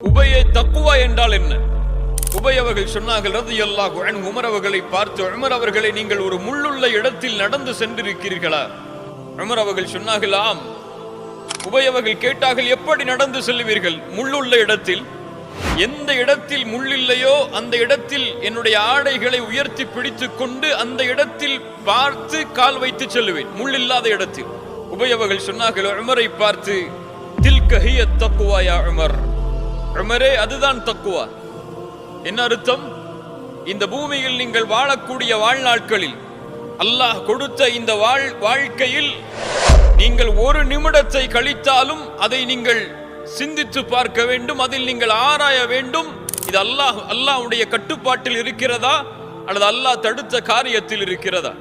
உபயே தக்குவா என்றால் என்ன? உபய் அவர்கள் சொன்னார்கள் ரலியல்லாஹு அன்ஹு, உமர் அவர்களை பார்த்து, உமர் அவர்களை, நீங்கள் ஒரு முள்ளுள்ள இடத்தில் நடந்து சென்றிருக்கிறீர்களா? உமர் அவர்கள் சொன்னார்கள், ஆம். உபய் அவர்கள் கேட்டார்கள், எப்படி நடந்து செல்வீர்கள்? முள்ளுள்ள இடத்தில். எந்த இடத்தில் முள்ளில்லையோ அந்த இடத்தில் என்னுடைய ஆடைகளை உயர்த்தி பிடித்துக் கொண்டு அந்த இடத்தில் பார்த்து கால் வைத்து செல்லுவேன், முள்ளில்லாத இடத்தில். உபய் அவர்கள் சொன்னார்கள் உமரை பார்த்து, தில்க ஹிய தக்வா யா உமர். உமரே, அதுதான் தக்குவா. என்ன அர்த்தம்? இந்த பூமியில் நீங்கள் வாழக்கூடிய வாழ்நாட்களில் அல்லாஹ் கொடுத்த இந்த வாழ்க்கையில் நீங்கள் ஒரு நிமிடத்தை கழித்தாலும் அதை நீங்கள் சிந்தித்து பார்க்க வேண்டும், அதில் நீங்கள் ஆராய வேண்டும். இது அல்லாஹ்வுடைய கட்டுப்பாட்டில் இருக்கிறதா அல்லது அல்லாஹ் தடுத்த காரியத்தில் இருக்கிறதா?